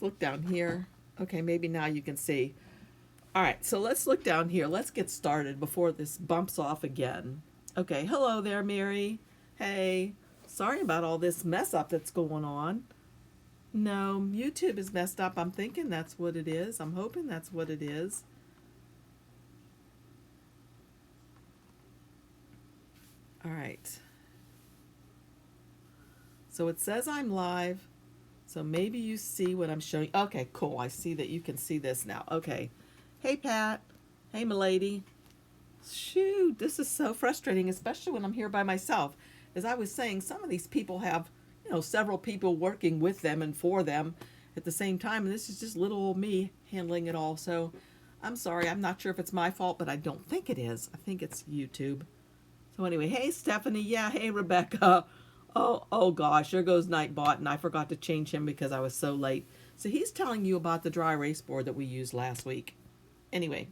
look down here. Okay, maybe now you can see. All right, so let's look down here. Let's get started before this bumps off again. Okay, hello there, Mary. Hey, sorry about all this mess up that's going on. No, YouTube is messed up. I'm thinking that's what it is. I'm hoping that's what it is. All right. So it says I'm live. So maybe you see what I'm showing. Okay, cool. I see that you can see this now. Okay. Hey, Pat. Hey, milady. Shoot, this is so frustrating, especially when I'm here by myself. As I was saying, some of these people have, several people working with them and for them at the same time. And this is just little old me handling it all. So I'm sorry. I'm not sure if it's my fault, but I don't think it is. I think it's YouTube. So anyway, hey, Stephanie. Yeah, hey, Rebecca. Oh gosh, there goes Nightbot, and I forgot to change him because I was so late. So he's telling you about the dry erase board that we used last week. Anyway,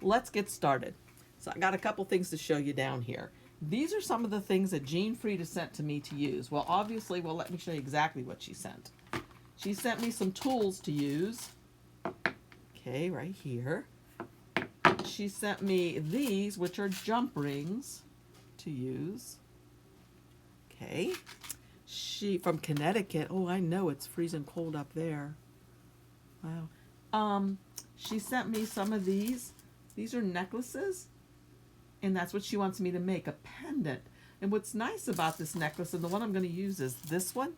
let's get started. So I got a couple things to show you down here. These are some of the things that Jean Frieda sent to me to use. Well, obviously, let me show you exactly what she sent. She sent me some tools to use. Okay, right here. She sent me these, which are jump rings to use. Okay. She from Connecticut. Oh, I know it's freezing cold up there. Wow. She sent me some of these. These are necklaces, and that's what she wants me to make, a pendant. And what's nice about this necklace, and the one I'm going to use is this one.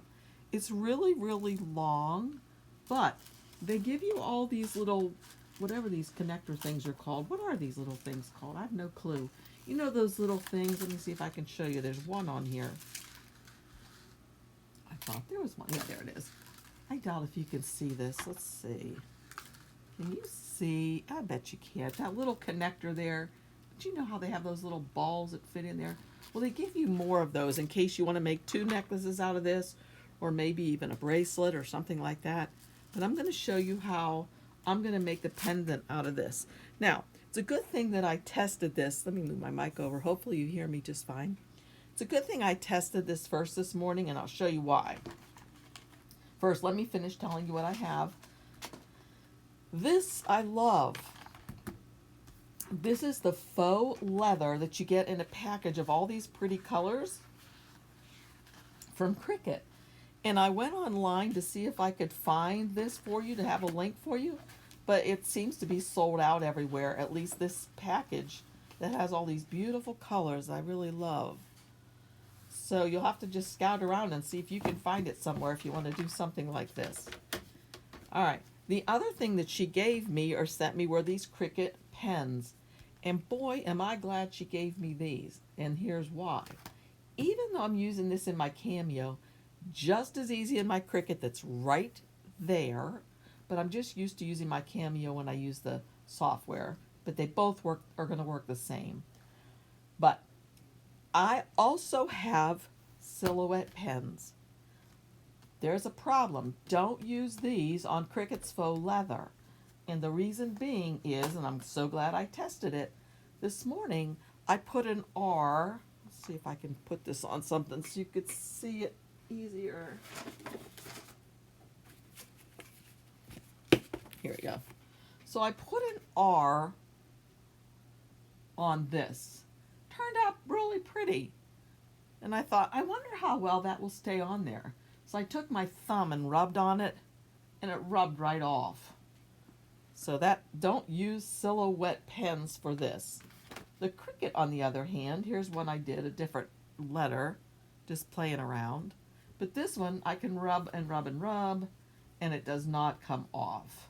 It's really, really long, but they give you all these little, whatever these connector things are called. What are these little things called? I have no clue. You know those little things? Let me see if I can show you. There's one on here. I thought there was one. Yeah, there it is. I doubt if you can see this. Let's see. Can you see? I bet you can't. That little connector there. Do you know how they have those little balls that fit in there? Well, they give you more of those in case you want to make 2 necklaces out of this, or maybe even a bracelet or something like that. But I'm going to show you how I'm going to make the pendant out of this. Now, it's a good thing that I tested this. Let me move my mic over. Hopefully you hear me just fine. It's a good thing I tested this first this morning, and I'll show you why. First, let me finish telling you what I have. This I love. This is the faux leather that you get in a package of all these pretty colors from Cricut. And I went online to see if I could find this for you, to have a link for you, but it seems to be sold out everywhere, at least this package that has all these beautiful colors I really love. So you'll have to just scout around and see if you can find it somewhere if you want to do something like this. All right. The other thing that she gave me or sent me were these Cricut pens. And boy, am I glad she gave me these. And here's why. Even though I'm using this in my Cameo, just as easy in my Cricut that's right there, but I'm just used to using my Cameo when I use the software. But they both are going to work the same. But I also have silhouette pens. There's a problem. Don't use these on Cricut's faux leather. And the reason being is, and I'm so glad I tested it, this morning I put an R. Let's see if I can put this on something so you could see it easier. Here we go. So I put an R on this. Turned out really pretty. And I thought, I wonder how well that will stay on there. So I took my thumb and rubbed on it, and it rubbed right off. So don't use silhouette pens for this. The Cricut, on the other hand, here's one I did, a different letter, just playing around. But this one, I can rub and rub and rub, and it does not come off.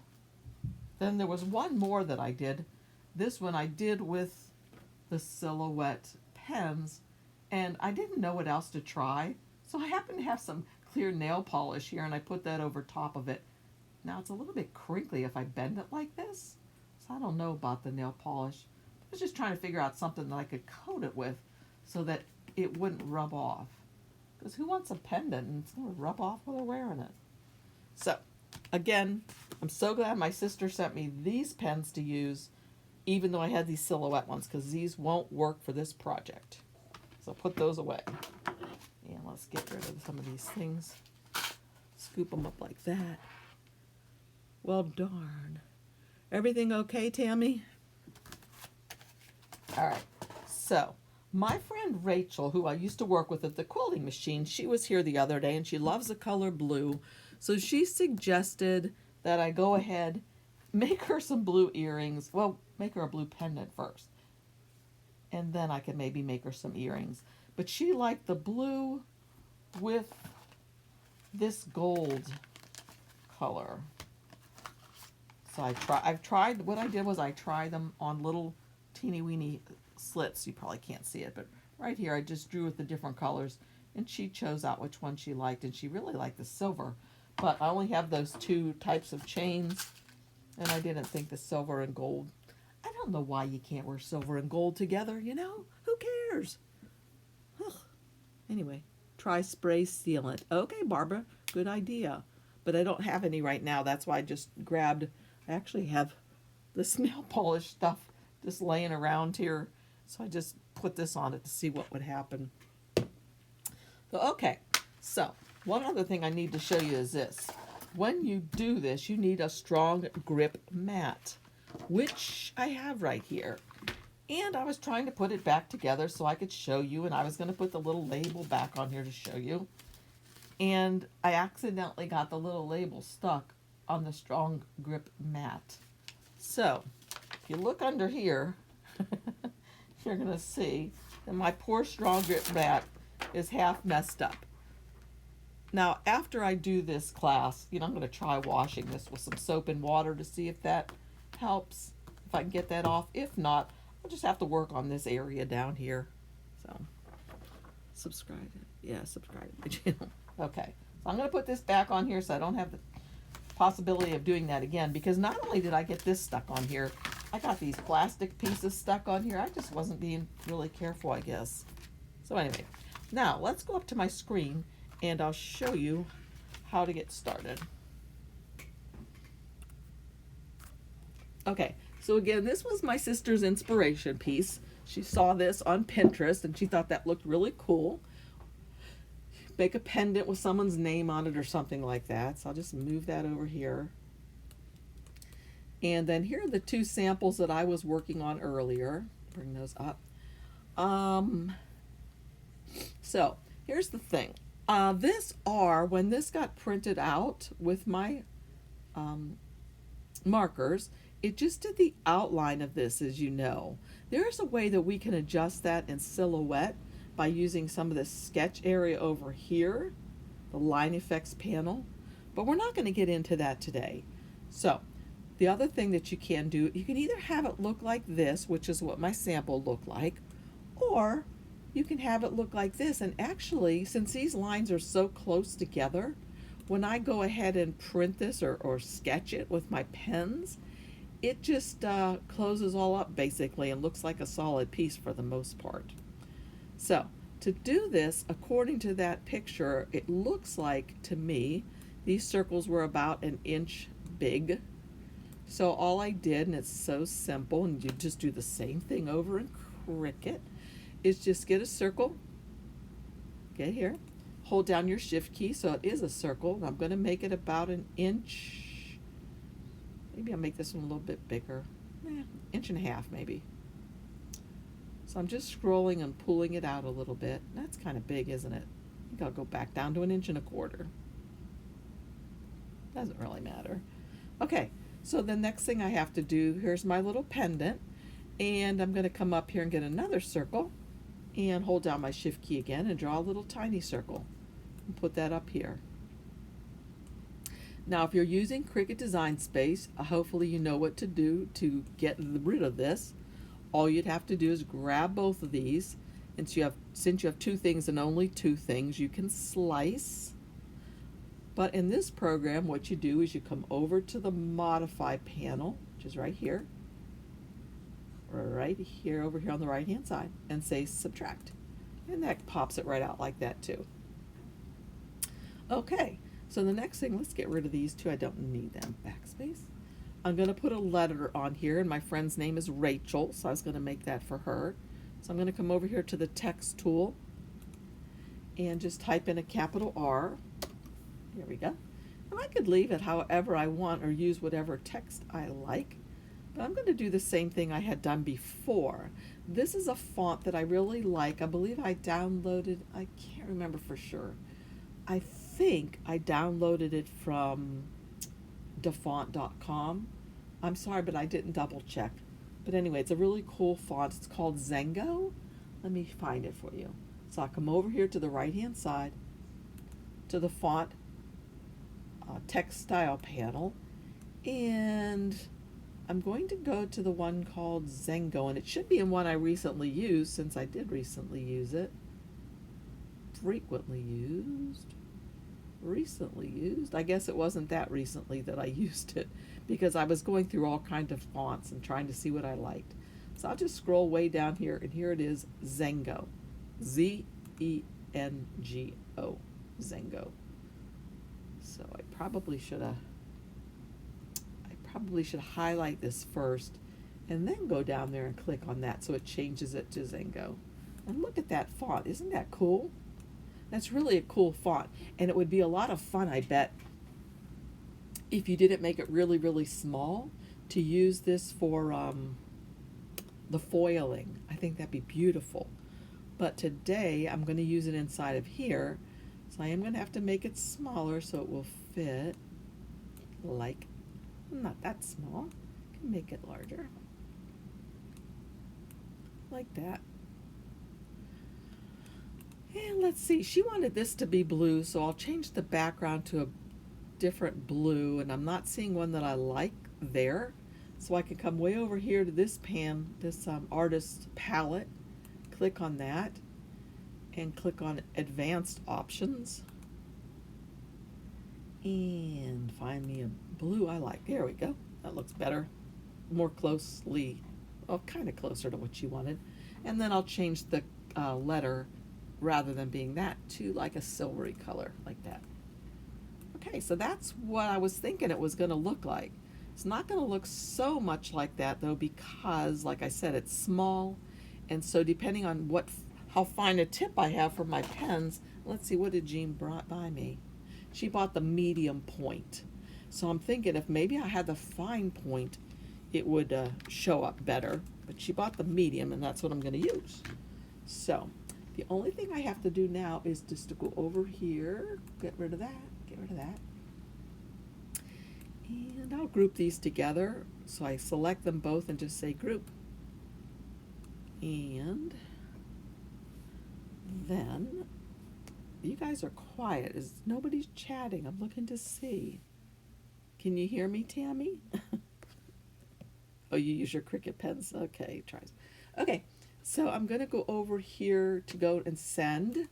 Then there was one more that I did. This one I did with the silhouette pens, and I didn't know what else to try. So I happen to have some clear nail polish here, and I put that over top of it. Now it's a little bit crinkly if I bend it like this, so I don't know about the nail polish. I was just trying to figure out something that I could coat it with so that it wouldn't rub off. Because who wants a pendant and it's going to rub off while they're wearing it? So, again, I'm so glad my sister sent me these pens to use, even though I had these silhouette ones, because these won't work for this project. So put those away. And let's get rid of some of these things. Scoop them up like that. Well, darn. Everything okay, Tammy? All right. So, my friend Rachel, who I used to work with at the quilting machine, she was here the other day and she loves the color blue. So she suggested that I go ahead, make her some blue earrings. Well, make her a blue pendant first. And then I can maybe make her some earrings. But she liked the blue with this gold color. So I've tried, what I did was I tried them on little teeny weeny slits. You probably can't see it, but right here I just drew with the different colors and she chose out which one she liked, and she really liked the silver. But I only have those two types of chains and I didn't think the silver and gold. I don't know why you can't wear silver and gold together, you know? Who cares? Ugh. Anyway, try spray sealant. Okay, Barbara, good idea. But I don't have any right now. That's why I just grabbed, I actually have this nail polish stuff just laying around here. So I just put this on it to see what would happen. So, okay, so one other thing I need to show you is this. When you do this, you need a strong grip mat, which I have right here. And I was trying to put it back together so I could show you, and I was going to put the little label back on here to show you. And I accidentally got the little label stuck on the strong grip mat. So, if you look under here, you're going to see that my poor strong grip mat is half messed up. Now, after I do this class, I'm going to try washing this with some soap and water to see if that helps, if I can get that off. If not, I'll just have to work on this area down here. So, subscribe to my channel. Okay, so I'm going to put this back on here so I don't have the possibility of doing that again, because not only did I get this stuck on here, I got these plastic pieces stuck on here. I just wasn't being really careful, I guess. So anyway, now let's go up to my screen and I'll show you how to get started. Okay, so again, this was my sister's inspiration piece. She saw this on Pinterest and she thought that looked really cool. Make a pendant with someone's name on it or something like that. So I'll just move that over here. And then here are the two samples that I was working on earlier. Bring those up. So here's the thing. This R, when this got printed out with my markers, it just did the outline of this, as you know. There's a way that we can adjust that in Silhouette by using some of the sketch area over here, the line effects panel, but we're not going to get into that today. So the other thing that you can do, you can either have it look like this, which is what my sample looked like, or you can have it look like this. And actually, since these lines are so close together, when I go ahead and print this or sketch it with my pens, it just closes all up basically and looks like a solid piece for the most part. So to do this, according to that picture, it looks like to me these circles were about 1 inch big. So all I did, and it's so simple, and you just do the same thing over in Cricut, is just get a circle, get here, hold down your shift key so it is a circle, and I'm going to make it about 1 inch. Maybe I'll make this one a little bit bigger, 1.5 inches maybe. So I'm just scrolling and pulling it out a little bit. That's kind of big, isn't it? I think I'll go back down to 1.25 inches. Doesn't really matter. Okay, so the next thing I have to do, here's my little pendant, and I'm going to come up here and get another circle and hold down my shift key again and draw a little tiny circle and put that up here. Now if you're using Cricut Design Space, hopefully you know what to do to get rid of this. All you'd have to do is grab both of these, and since you have two things and only two things, you can slice. But in this program, what you do is you come over to the Modify panel, which is right here over here on the right hand side, and say Subtract, and that pops it right out like that too. Okay, so the next thing, let's get rid of these two. I don't need them. Backspace. I'm going to put a letter on here, and my friend's name is Rachel, so I was going to make that for her. So I'm going to come over here to the text tool and just type in a capital R. Here we go. I'm I could leave it however I want or use whatever text I like, but I'm going to do the same thing I had done before. This is a font that I really like. I believe I downloaded, I can't remember for sure. I think I downloaded it from dafont.com. I'm sorry, but I didn't double check. But anyway, it's a really cool font. It's called Zengo. Let me find it for you. So I'll come over here to the right hand side to the font text style panel, and I'm going to go to the one called Zengo, and it should be in one I recently used, since I did recently use it. Frequently used. Recently used. I guess it wasn't that recently that I used it, because I was going through all kinds of fonts and trying to see what I liked. So I'll just scroll way down here, and here it is, Zengo. Z-E-N-G-O. Zengo. So I probably should highlight this first and then go down there and click on that so it changes it to Zengo. And look at that font. Isn't that cool? That's really a cool font. And it would be a lot of fun, I bet, if you didn't make it really, really small, to use this for the foiling. I think that'd be beautiful. But today I'm going to use it inside of here. So I am going to have to make it smaller so it will fit, like, not that small. I can make it larger, like that. And let's see, she wanted this to be blue, so I'll change the background to a different blue, and I'm not seeing one that I like there. So I can come way over here to this artist palette, click on that, and click on advanced options and find me a blue I like. There we go. That looks better, more closely, well, kind of closer to what you wanted. And then I'll change the letter, rather than being that, to like a silvery color, like that. Okay, so that's what I was thinking it was going to look like. It's not going to look so much like that though, because like I said, it's small, and so depending on how fine a tip I have for my pens. Let's see, what did Jean brought by me? She bought the medium point. So I'm thinking if maybe I had the fine point, it would show up better. But she bought the medium, and that's what I'm going to use. So the only thing I have to do now is just to go over here, get rid of that, and I'll group these together. So I select them both and just say group. And then, you guys are quiet. Nobody's chatting? I'm looking to see. Can you hear me, Tammy? Oh, you use your Cricut pens? Okay, tries. Okay, so I'm going to go over here to go and send.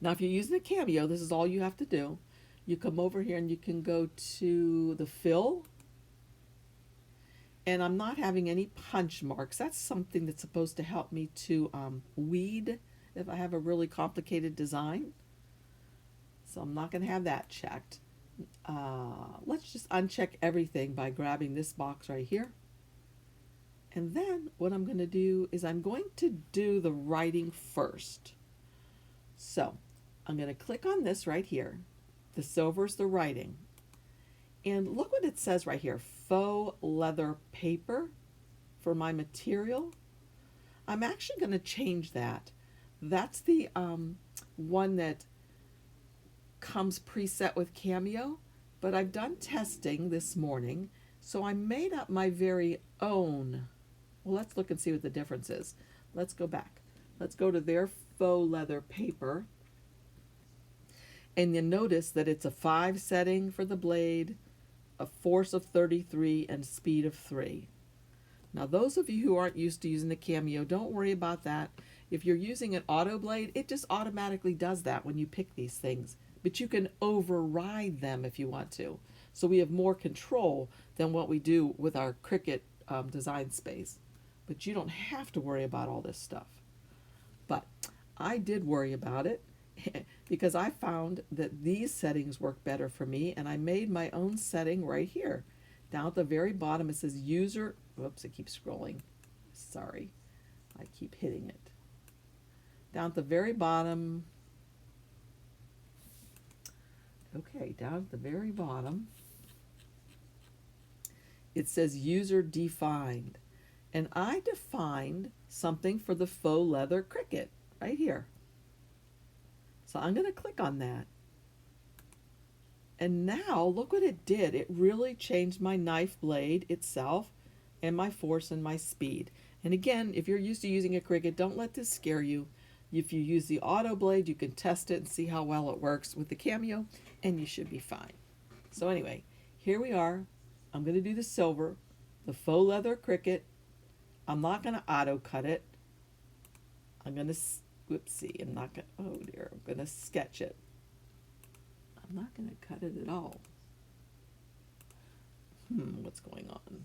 Now, if you're using a Cameo, this is all you have to do. You come over here and you can go to the fill. And I'm not having any punch marks. That's something that's supposed to help me to weed if I have a really complicated design. So I'm not going to have that checked. Let's just uncheck everything by grabbing this box right here. And then what I'm going to do is I'm going to do the writing first. So I'm going to click on this right here. The silver's the writing. And look what it says right here, faux leather paper for my material. I'm actually going to change that. That's the one that comes preset with Cameo, but I've done testing this morning, so I made up my very own. Well, let's look and see what the difference is. Let's go back. Let's go to their faux leather paper, and you notice that it's a 5 setting for the blade, a force of 33, and speed of 3. Now, those of you who aren't used to using the Cameo, don't worry about that. If you're using an auto blade, it just automatically does that when you pick these things. But you can override them if you want to. So we have more control than what we do with our Cricut design space. But you don't have to worry about all this stuff. But I did worry about it because I found that these settings work better for me, and I made my own setting right here. Down at the very bottom it says user, whoops, it keeps scrolling. Sorry, I keep hitting it. Down at the very bottom, Okay, down at the very bottom, it says user defined. And I defined something for the faux leather Cricut right here. So I'm going to click on that. And now look what it did. It really changed my knife blade itself and my force and my speed. And again, if you're used to using a Cricut, don't let this scare you. If you use the auto blade, you can test it and see how well it works with the Cameo, and you should be fine. So anyway, here we are. I'm going to do the silver, the faux leather Cricut. I'm not going to auto cut it. I'm going to, whoopsie, I'm not going to, oh dear, I'm going to sketch it. I'm not going to cut it at all. What's going on?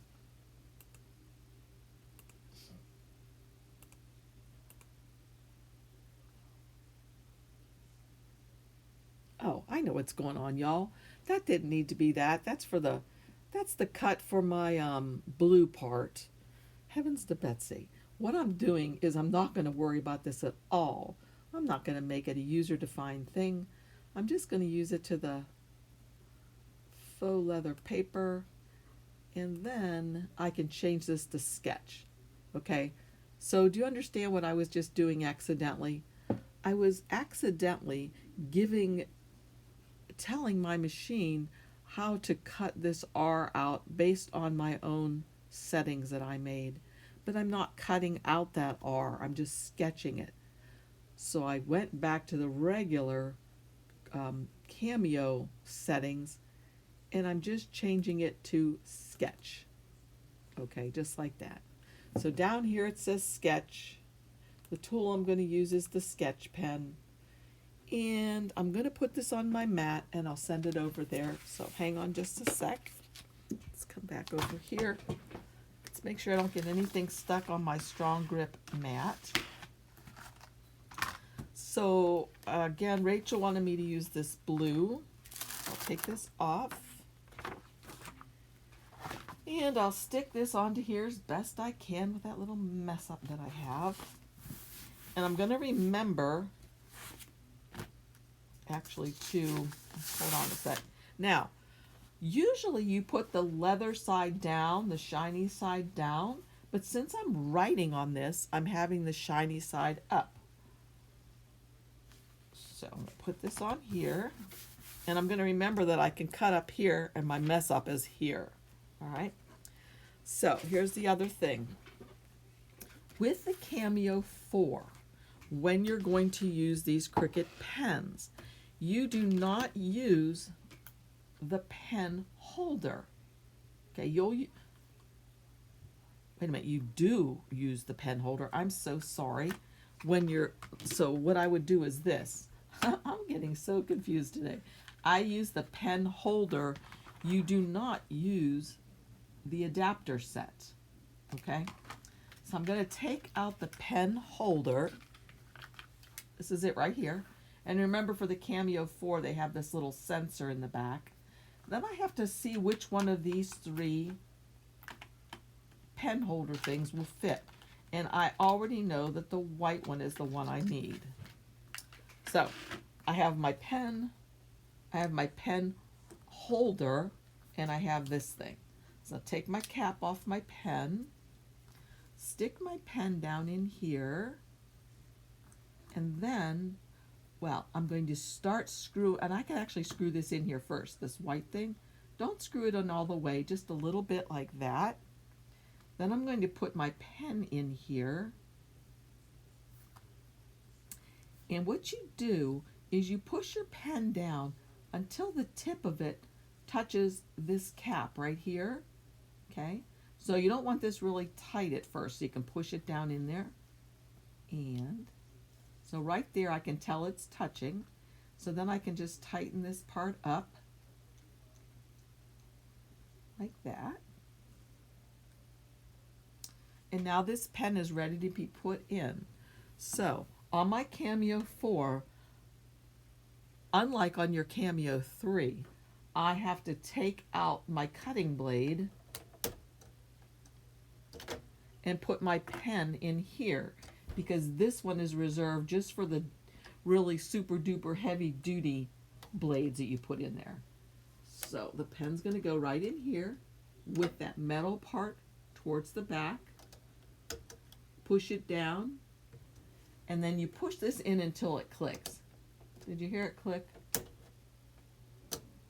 Oh, I know what's going on, y'all. That didn't need to be that. That's the cut for my blue part. Heavens to Betsy. What I'm doing is I'm not going to worry about this at all. I'm not going to make it a user-defined thing. I'm just going to use it to the faux leather paper, and then I can change this to sketch. Okay, so do you understand what I was just doing accidentally? I was accidentally telling my machine how to cut this R out based on my own settings that I made. But I'm not cutting out that R, I'm just sketching it. So I went back to the regular Cameo settings, and I'm just changing it to sketch. Okay, just like that. So down here it says sketch. The tool I'm going to use is the sketch pen. And I'm going to put this on my mat and I'll send it over there. So hang on just a sec. Let's come back over here. Let's make sure I don't get anything stuck on my strong grip mat. So again, Rachel wanted me to use this blue. I'll take this off. And I'll stick this onto here as best I can with that little mess up that I have. And I'm going to remember actually to, hold on a sec. Now, usually you put the leather side down, the shiny side down, but since I'm writing on this, I'm having the shiny side up. So I'm going to put this on here, and I'm going to remember that I can cut up here, and my mess up is here. All right. So here's the other thing. With the Cameo 4, when you're going to use these Cricut pens, you do not use the pen holder. Okay, wait a minute, you do use the pen holder. I'm so sorry. So what I would do is this. I'm getting so confused today. I use the pen holder. You do not use the adapter set. Okay, so I'm going to take out the pen holder. This is it right here. And remember, for the Cameo 4, they have this little sensor in the back. Then I have to see which one of these three pen holder things will fit. And I already know that the white one is the one I need. So I have my pen holder, and I have this thing. So I'll take my cap off my pen, stick my pen down in here, and then, well, I'm going to start and I can actually screw this in here first, this white thing. Don't screw it in all the way, just a little bit like that. Then I'm going to put my pen in here. And what you do is you push your pen down until the tip of it touches this cap right here. Okay? So you don't want this really tight at first, so you can push it down in there. And so right there I can tell it's touching. So then I can just tighten this part up like that. And now this pen is ready to be put in. So on my Cameo 4, unlike on your Cameo 3, I have to take out my cutting blade and put my pen in here, because this one is reserved just for the really super duper heavy duty blades that you put in there. So the pen's going to go right in here with that metal part towards the back. Push it down, and then you push this in until it clicks. Did you hear it click?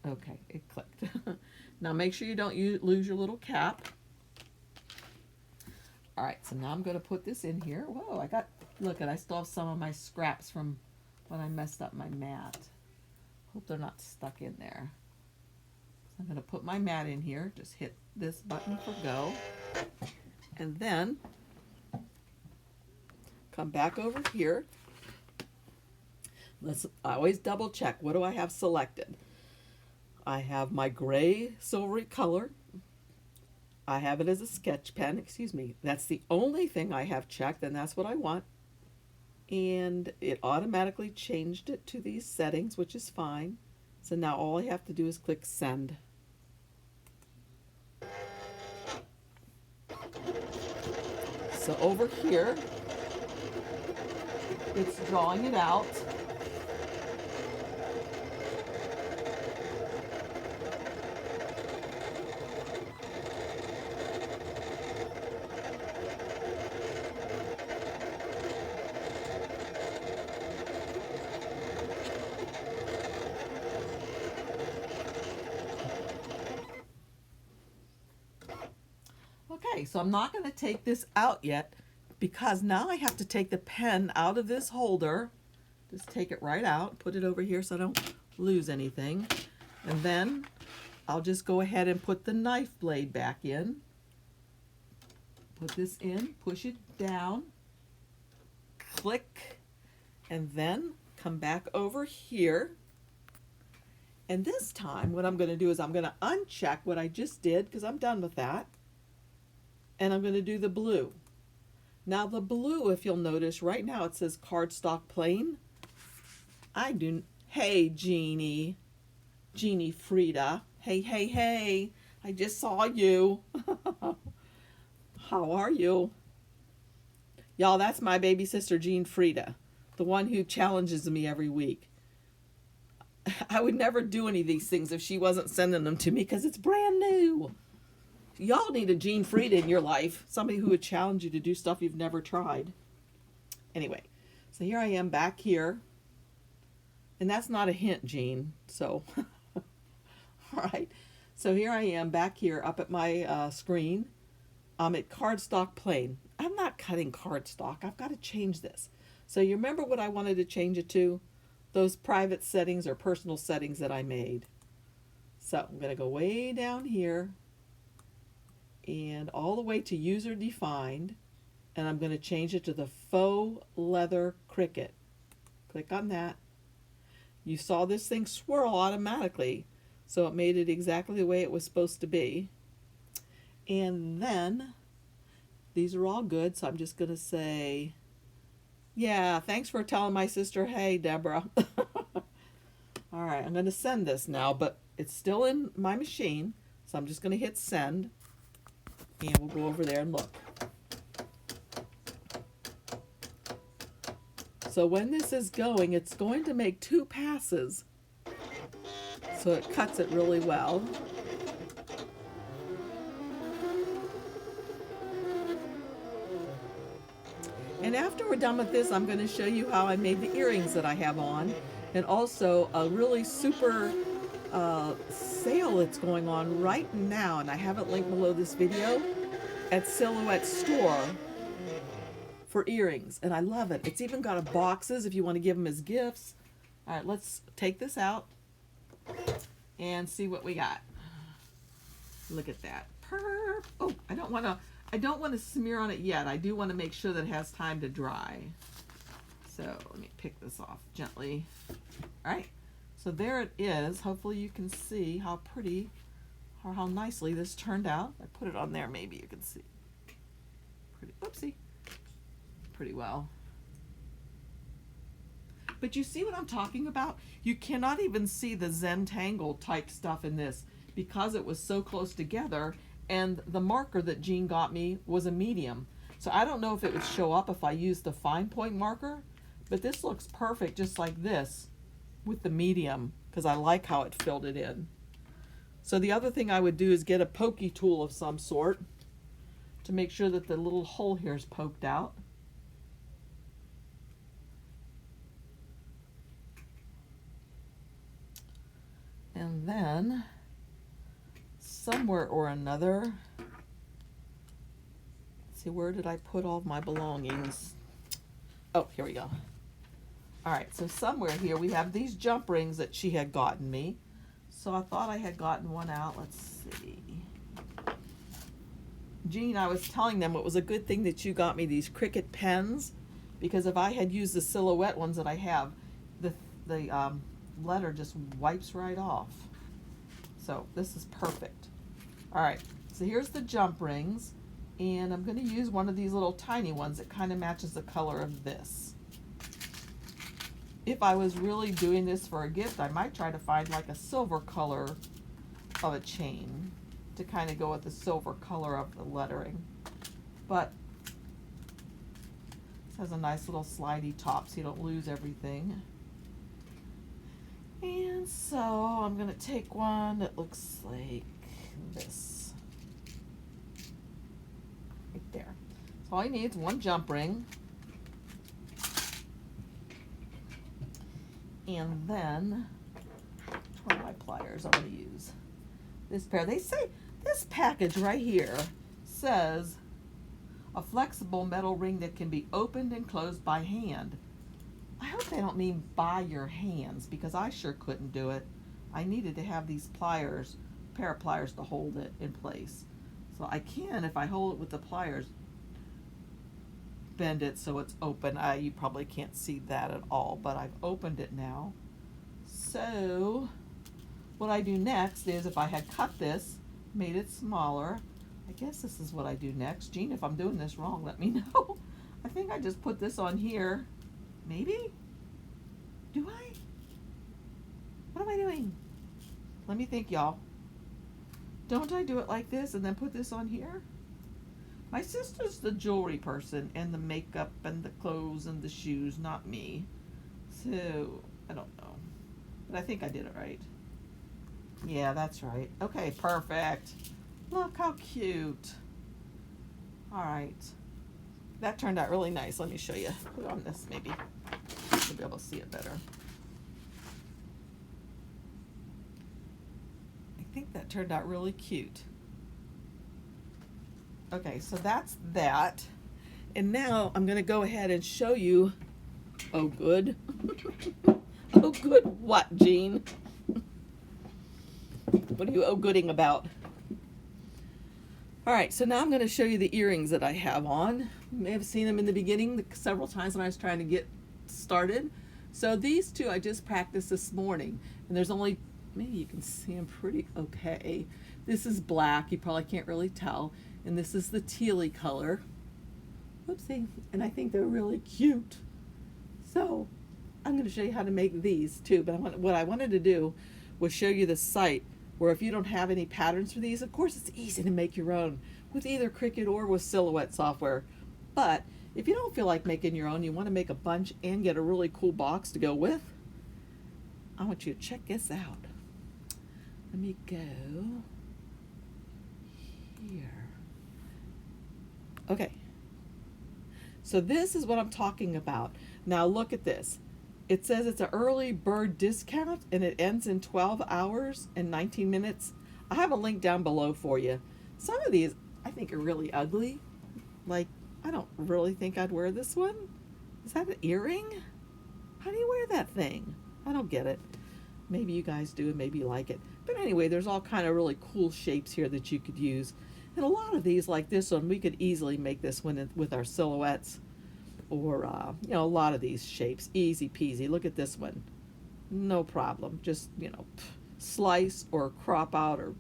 Okay, it clicked. Now make sure you don't lose your little cap. All right, so now I'm going to put this in here. Whoa, I still have some of my scraps from when I messed up my mat. Hope they're not stuck in there. So I'm going to put my mat in here. Just hit this button for go. And then come back over here. I always double check. What do I have selected? I have my gray silvery color. I have it as a sketch pen, excuse me. That's the only thing I have checked, and that's what I want. And it automatically changed it to these settings, which is fine. So now all I have to do is click send. So over here, it's drawing it out. Okay, so I'm not going to take this out yet because now I have to take the pen out of this holder. Just take it right out, put it over here so I don't lose anything. And then I'll just go ahead and put the knife blade back in. Put this in, push it down, click, and then come back over here. And this time what I'm going to do is I'm going to uncheck what I just did because I'm done with that. And I'm going to do the blue. Now the blue, if you'll notice, right now it says cardstock plain. Hey Jeannie Frida. Hey, I just saw you. How are you? Y'all, that's my baby sister Jean Frida, the one who challenges me every week. I would never do any of these things if she wasn't sending them to me because it's brand new. Y'all need a Jean Frida in your life. Somebody who would challenge you to do stuff you've never tried. Anyway, so here I am back here. And that's not a hint, Jean. So, all right. So here I am back here up at my screen. I'm at cardstock plain. I'm not cutting cardstock. I've got to change this. So you remember what I wanted to change it to? Those private settings or personal settings that I made. So I'm going to go way down here and all the way to user defined, and I'm going to change it to the faux leather cricket. Click on that. You saw this thing swirl automatically, so it made it exactly the way it was supposed to be. And then these are all good, so I'm just going to say, yeah, thanks for telling my sister, hey, Deborah. All right, I'm going to send this now, but it's still in my machine, so I'm just going to hit send. And we'll go over there and look. So when this is going, it's going to make 2 passes. So it cuts it really well. And after we're done with this, I'm going to show you how I made the earrings that I have on. And also a really super sale that's going on right now, and I have it linked below this video, at Silhouette Store for earrings, and I love it. It's even got boxes if you want to give them as gifts. All right, let's take this out and see what we got. Look at that. Oh, I don't want to smear on it yet. I do want to make sure that it has time to dry. So let me pick this off gently. All right. So there it is. Hopefully you can see how pretty or how nicely this turned out. I put it on there, maybe you can see. Pretty, oopsie. Pretty well. But you see what I'm talking about? You cannot even see the Zentangle type stuff in this because it was so close together, and the marker that Jean got me was a medium. So I don't know if it would show up if I used the fine point marker, but this looks perfect just like this with the medium, because I like how it filled it in. So the other thing I would do is get a pokey tool of some sort to make sure that the little hole here is poked out. And then somewhere or another, let's see, where did I put all of my belongings? Oh, here we go. All right, so somewhere here we have these jump rings that she had gotten me. So I thought I had gotten one out. Let's see. Jean, I was telling them it was a good thing that you got me these Cricut pens, because if I had used the silhouette ones that I have, the letter just wipes right off. So this is perfect. All right, so here's the jump rings, and I'm going to use one of these little tiny ones that kind of matches the color of this. If I was really doing this for a gift, I might try to find like a silver color of a chain to kind of go with the silver color of the lettering. But this has a nice little slidey top so you don't lose everything. And so I'm going to take one that looks like this. Right there. So all you need is one jump ring. And then, which one of my pliers I'm going to use? This pair. They say, this package right here says, a flexible metal ring that can be opened and closed by hand. I hope they don't mean by your hands, because I sure couldn't do it. I needed to have these pliers, pair of pliers to hold it in place. So I can, if I hold it with the pliers, bend it so it's open. You probably can't see that at all, but I've opened it now. So what I do next is, if I had cut this, made it smaller, I guess this is what I do next. Jean, if I'm doing this wrong, let me know. I think I just put this on here. Maybe? Do I? What am I doing? Let me think, y'all. Don't I do it like this and then put this on here? My sister's the jewelry person and the makeup and the clothes and the shoes, not me. So, I don't know. But I think I did it right. Yeah, that's right. Okay, perfect. Look how cute. All right. That turned out really nice. Let me show you. Put it on this, maybe. You'll be able to see it better. I think that turned out really cute. Okay, so that's that. And now I'm going to go ahead and show you. Oh, good. Oh, good what, Jean? What are you oh-gooding about? All right, so now I'm going to show you the earrings that I have on. You may have seen them in the beginning several times when I was trying to get started. So these two I just practiced this morning. And there's only, maybe you can see them pretty okay. This is black, you probably can't really tell. And this is the tealy color. Whoopsie. And I think they're really cute. So I'm going to show you how to make these too. But what I wanted to do was show you the site where if you don't have any patterns for these, of course it's easy to make your own with either Cricut or with Silhouette software. But if you don't feel like making your own, you want to make a bunch and get a really cool box to go with, I want you to check this out. Let me go here. Okay, so this is what I'm talking about. Now look at this. It says it's an early bird discount and it ends in 12 hours and 19 minutes. I have a link down below for you. Some of these I think are really ugly. Like, I don't really think I'd wear this one. Is that an earring? How do you wear that thing? I don't get it. Maybe you guys do and maybe you like it. But anyway, there's all kind of really cool shapes here that you could use. And a lot of these, like this one, we could easily make this one with our silhouettes. Or, you know, a lot of these shapes. Easy peasy. Look at this one. No problem. Just, you know, slice or crop out or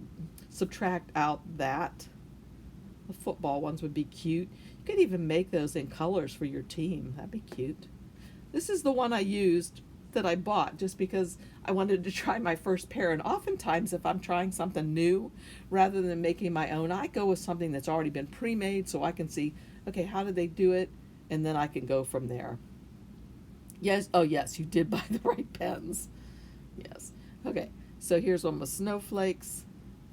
subtract out that. The football ones would be cute. You could even make those in colors for your team. That'd be cute. This is the one I used that I bought just because I wanted to try my first pair. And oftentimes if I'm trying something new, rather than making my own, I go with something that's already been pre-made so I can see, okay, how did they do it? And then I can go from there. Yes, oh yes, you did buy the right pens. Yes. Okay, so here's one with snowflakes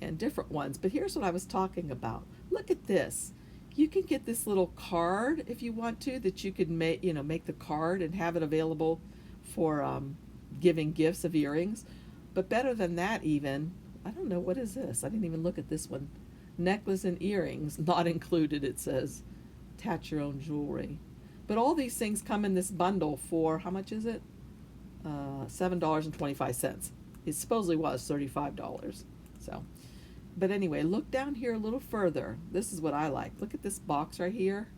and different ones. But here's what I was talking about. Look at this. You can get this little card if you want to, that you could make, make the card and have it available for giving gifts of earrings. But better than that, even, I don't know, what is this? I didn't even look at this one. Necklace and earrings, not included, it says. Attach your own jewelry. But all these things come in this bundle for, how much is it? $7.25. It supposedly was $35. So, but anyway, look down here a little further. This is what I like. Look at this box right here.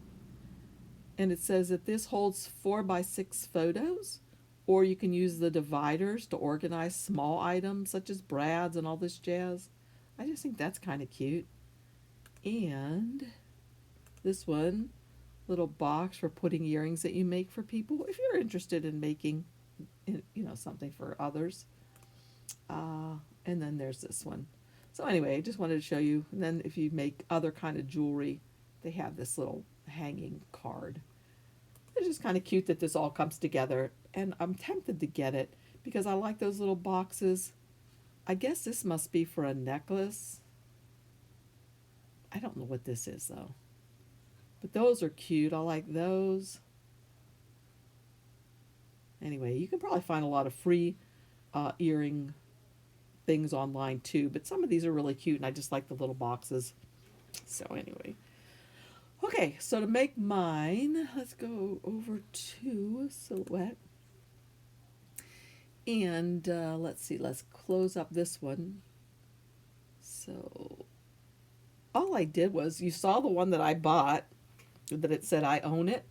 And it says that this holds 4x6 photos, or you can use the dividers to organize small items such as brads and all this jazz. I just think that's kind of cute. And this one, little box for putting earrings that you make for people if you're interested in making, something for others. And then there's this one. So anyway, I just wanted to show you. And then if you make other kind of jewelry, they have this little hanging card. It's just kind of cute that this all comes together. And I'm tempted to get it because I like those little boxes. I guess this must be for a necklace. I don't know what this is though. But those are cute. I like those. Anyway, you can probably find a lot of free earring things online too, but some of these are really cute and I just like the little boxes. So anyway, okay, so to make mine, let's go over to Silhouette and let's see, let's close up this one. So all I did was, you saw the one that I bought that it said I own it.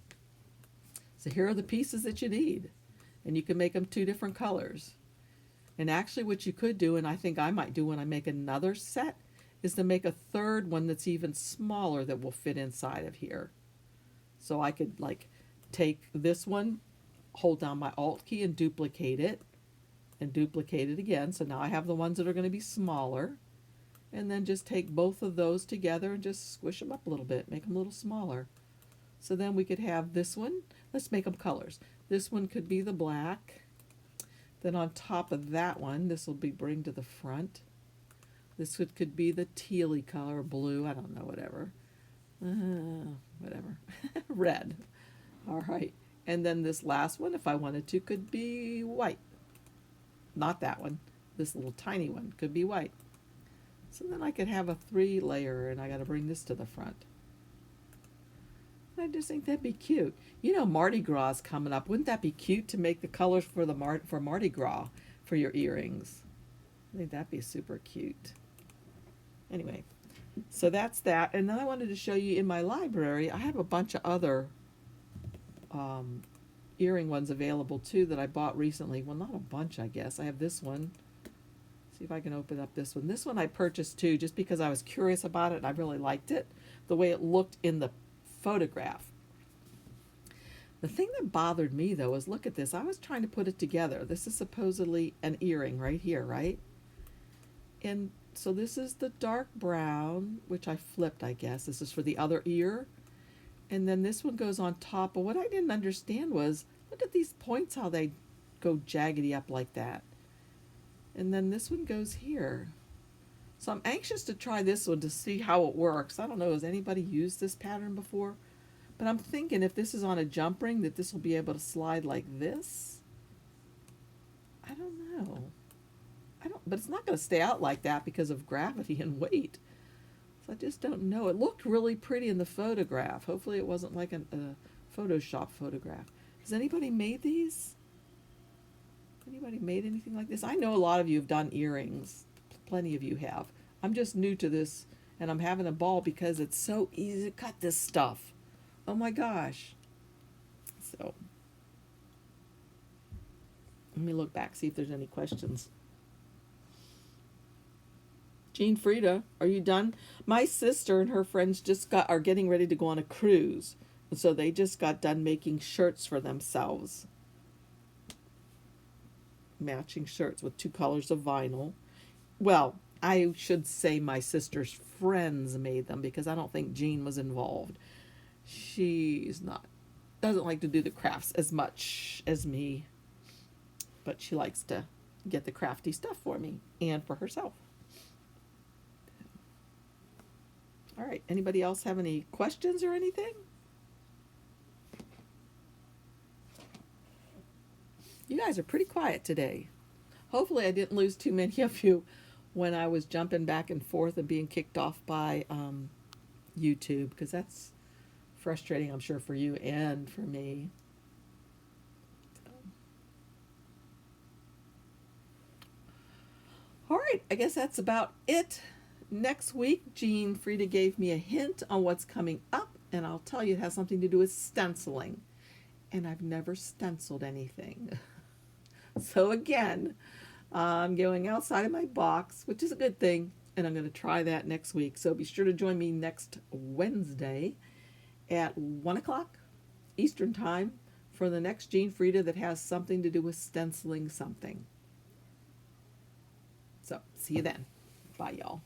So here are the pieces that you need, and you can make them 2 different colors. And actually what you could do, and I think I might do when I make another set, is to make a third one that's even smaller that will fit inside of here. So I could like take this one, hold down my Alt key and duplicate it again. So now I have the ones that are going to be smaller, and then just take both of those together and just squish them up a little bit, make them a little smaller. So then we could have this one. Let's make them colors. This one could be the black. Then on top of that one, this will be bring to the front. This could be the tealy color, blue, I don't know, whatever. Whatever. Red. All right. And then this last one, if I wanted to, could be white. Not that one. This little tiny one could be white. So then I could have a 3-layer, and I got to bring this to the front. I just think that'd be cute. Mardi Gras is coming up. Wouldn't that be cute to make the colors for for Mardi Gras for your earrings? I think that'd be super cute. Anyway, so that's that. And then I wanted to show you in my library, I have a bunch of other earring ones available too that I bought recently. Well, not a bunch, I guess. I have this one. See if I can open up this one. This one I purchased too just because I was curious about it and I really liked it. The way it looked in the photograph. The thing that bothered me though is, look at this. I was trying to put it together. This is supposedly an earring right here, right? And so this is the dark brown, which I flipped, I guess. This is for the other ear. And then this one goes on top. But what I didn't understand was, look at these points, how they go jaggedy up like that. And then this one goes here. So I'm anxious to try this one to see how it works. I don't know, has anybody used this pattern before? But I'm thinking if this is on a jump ring, that this will be able to slide like this. I don't know. But it's not going to stay out like that because of gravity and weight. So I just don't know. It looked really pretty in the photograph. Hopefully it wasn't like a Photoshop photograph. Has anybody made these? Anybody made anything like this? I know a lot of you have done earrings. Plenty of you have. I'm just new to this, and I'm having a ball because it's so easy to cut this stuff. Oh my gosh. So, let me look back, see if there's any questions. Jean Frieda, are you done? My sister and her friends are getting ready to go on a cruise. And so they just got done making shirts for themselves. Matching shirts with 2 colors of vinyl. Well, I should say my sister's friends made them because I don't think Jean was involved. Doesn't like to do the crafts as much as me, but she likes to get the crafty stuff for me and for herself. All right, anybody else have any questions or anything? You guys are pretty quiet today. Hopefully I didn't lose too many of you when I was jumping back and forth and being kicked off by YouTube, because that's frustrating, I'm sure, for you and for me. So. All right, I guess that's about it. Next week, Jean Frieda gave me a hint on what's coming up, and I'll tell you it has something to do with stenciling. And I've never stenciled anything. So again, I'm going outside of my box, which is a good thing, and I'm going to try that next week. So be sure to join me next Wednesday at 1 o'clock Eastern Time for the next Jean Frieda that has something to do with stenciling something. So see you then. Bye, y'all.